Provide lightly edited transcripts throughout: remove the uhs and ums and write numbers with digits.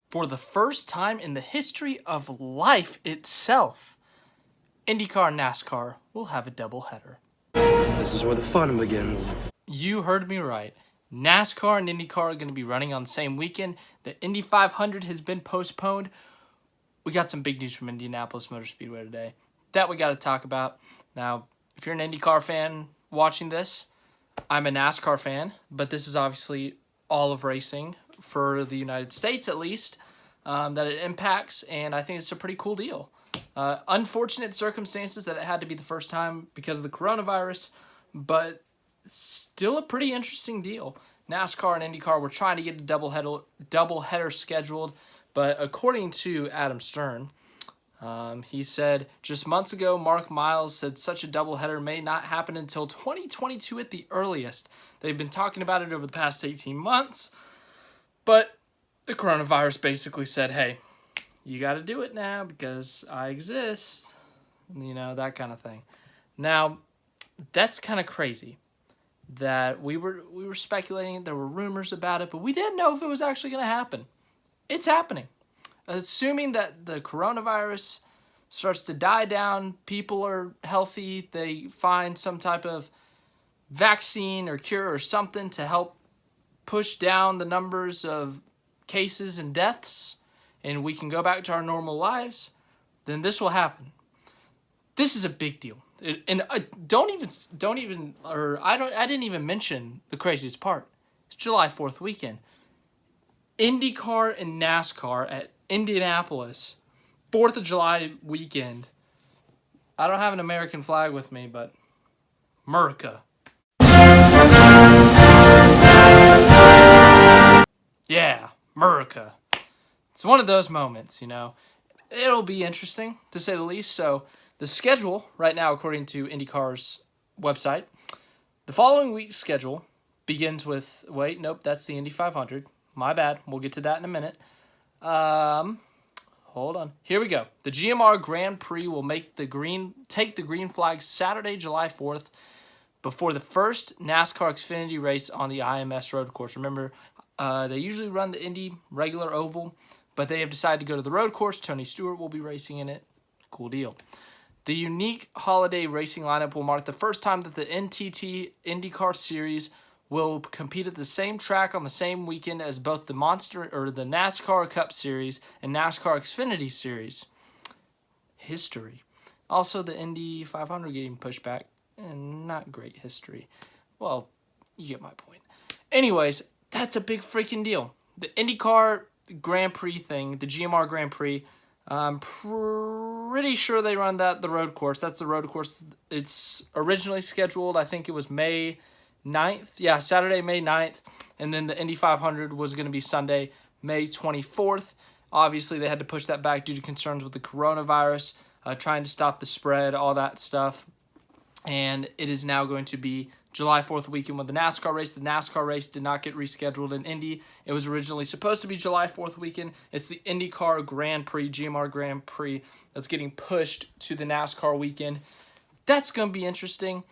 For the first time in the history of life itself, IndyCar and NASCAR will have a doubleheader. This is where the fun begins. You heard me right. NASCAR and IndyCar are going to be running on the same weekend. The Indy 500 has been postponed. We got some big news from Indianapolis Motor Speedway today that we got to talk about. Now, if you're an IndyCar fan watching this, I'm a NASCAR fan, but this is obviously all of racing for the United States, at least, that it impacts, and I think it's a pretty cool deal. Unfortunate circumstances that it had to be the first time because of the coronavirus, but still a pretty interesting deal. NASCAR and IndyCar were trying to get a doubleheader scheduled, but according to Adam Stern, he said, just months ago, Mark Miles said such a doubleheader may not happen until 2022 at the earliest. They've been talking about it over the past 18 months, but the coronavirus basically said, hey, you got to do it now because I exist, that kind of thing. Now, that's kind of crazy that we were speculating, there were rumors about it, but we didn't know if it was actually going to happen. It's happening. Assuming that the coronavirus starts to die down, people are healthy, they find some type of vaccine or cure or something to help push down the numbers of cases and deaths, and we can go back to our normal lives, then this will happen. This is a big deal. I didn't even mention the craziest part. It's July 4th weekend. IndyCar and NASCAR at Indianapolis, 4th of July weekend. I don't have an American flag with me, but America. Yeah, America. It's one of those moments, It'll be interesting, to say the least. So the schedule right now, according to IndyCar's website, the following week's schedule begins with, that's the Indy 500. My bad. We'll get to that in a minute. Hold on. Here we go. The GMR Grand Prix will take the green flag Saturday, July 4th, before the first NASCAR Xfinity race on the IMS road course. Remember, they usually run the Indy regular oval, but they have decided to go to the road course. Tony Stewart will be racing in it. Cool deal. The unique holiday racing lineup will mark the first time that the NTT IndyCar Series will compete at the same track on the same weekend as both the NASCAR Cup Series and NASCAR Xfinity Series. History. Also, the Indy 500 getting pushed back, and not great history. Well, you get my point. Anyways, that's a big freaking deal. The IndyCar Grand Prix thing, the GMR Grand Prix, I'm pretty sure they run the road course. That's the road course. It's originally scheduled, I think it was May 9th. Yeah, Saturday, May 9th. And then the Indy 500 was going to be Sunday, May 24th. Obviously, they had to push that back due to concerns with the coronavirus, trying to stop the spread, all that stuff. And it is now going to be July 4th weekend with the NASCAR race. The NASCAR race did not get rescheduled in Indy. It was originally supposed to be July 4th weekend. It's the IndyCar Grand Prix, GMR Grand Prix, that's getting pushed to the NASCAR weekend. That's going to be interesting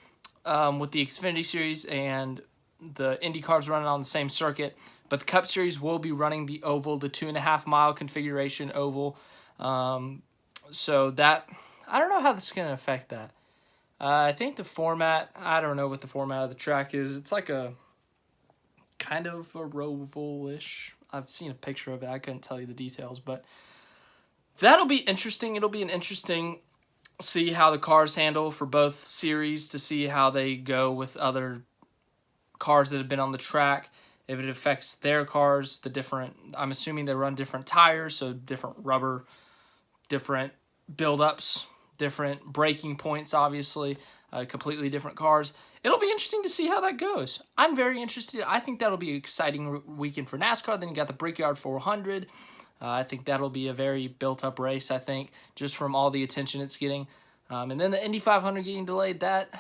with the Xfinity Series and the IndyCars running on the same circuit. But the Cup Series will be running the oval, the 2.5-mile configuration oval. So that, I don't know how this is going to affect that. I think the format, I don't know what the format of the track is. It's like a kind of a roval-ish. I've seen a picture of it. I couldn't tell you the details, but that'll be interesting. It'll be an interesting see how the cars handle for both series, to see how they go with other cars that have been on the track, if it affects their cars, I'm assuming they run different tires, so different rubber, different buildups, different braking points, obviously, completely different cars. It'll be interesting to see how that goes. I'm very interested. I think that'll be an exciting weekend for NASCAR. Then you got the Brickyard 400. I think that'll be a very built-up race, I think, just from all the attention it's getting. And then the Indy 500 getting delayed, that's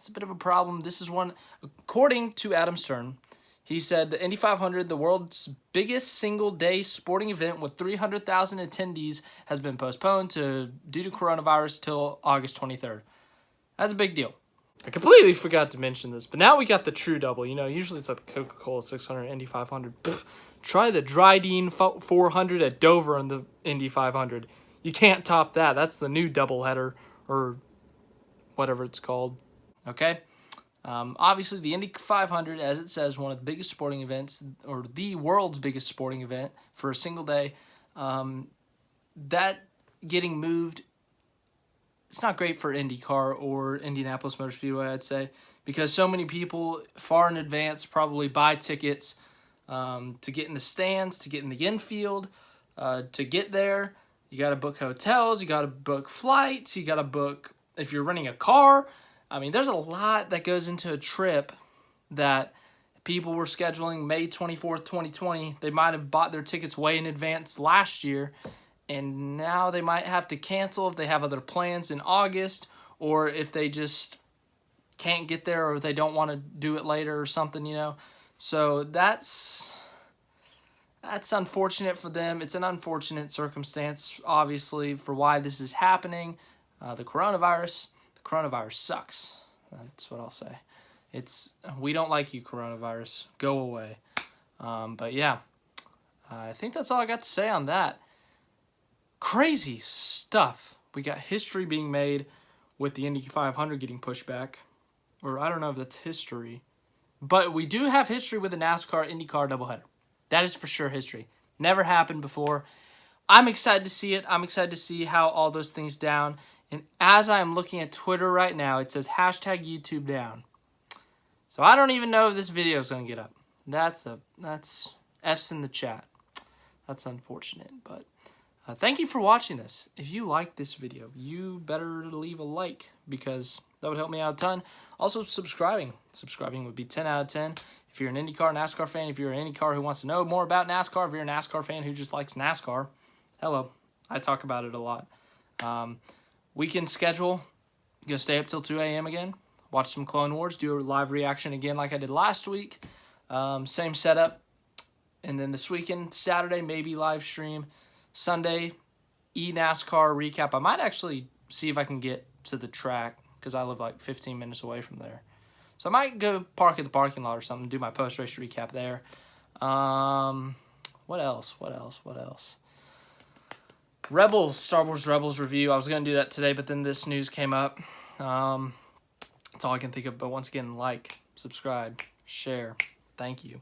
a bit of a problem. This is one, according to Adam Stern, he said the Indy 500, the world's biggest single-day sporting event with 300,000 attendees, has been postponed due to coronavirus till August 23rd. That's a big deal. I completely forgot to mention this, but now we got the true double. Usually it's like the Coca-Cola 600, Indy 500. Try the Dryden 400 at Dover in the Indy 500. You can't top that. That's the new doubleheader, or whatever it's called. Okay? Obviously, the Indy 500, as it says, one of the biggest sporting events, or the world's biggest sporting event for a single day. That getting moved, it's not great for IndyCar or Indianapolis Motor Speedway, I'd say, because so many people far in advance probably buy tickets to get in the stands, to get in the infield, to get there. You got to book hotels, you got to book flights, you got to book, if you're renting a car. I mean, there's a lot that goes into a trip that people were scheduling May 24th, 2020. They might have bought their tickets way in advance last year, and now they might have to cancel if they have other plans in August, or if they just can't get there, or they don't want to do it later or something, you know. So that's unfortunate for them. It's an unfortunate circumstance, obviously, for why this is happening. The coronavirus sucks. That's what I'll say. We don't like you, coronavirus. Go away. But yeah, I think that's all I got to say on that. Crazy stuff. We got history being made with the Indy 500 getting pushed back. Or I don't know if that's history. But we do have history with the NASCAR IndyCar doubleheader. That is for sure history. Never happened before. I'm excited to see it. I'm excited to see how all those things down. And as I'm looking at Twitter right now, it says hashtag YouTube down. So I don't even know if this video is going to get up. That's F's in the chat. That's unfortunate, but thank you for watching this. If you like this video, you better leave a like, because that would help me out a ton. Also, subscribing. Subscribing would be 10 out of 10. If you're an IndyCar, NASCAR fan, if you're an IndyCar who wants to know more about NASCAR, if you're a NASCAR fan who just likes NASCAR, hello. I talk about it a lot. Weekend schedule, gonna stay up till 2 a.m. again. Watch some Clone Wars, do a live reaction again like I did last week. Same setup. And then this weekend, Saturday, maybe live stream. Sunday, NASCAR recap. I might actually see if I can get to the track, because I live like 15 minutes away from there. So I might go park at the parking lot or something, do my post-race recap there. What else? Star Wars Rebels review. I was going to do that today, but then this news came up. That's all I can think of. But once again, like, subscribe, share. Thank you.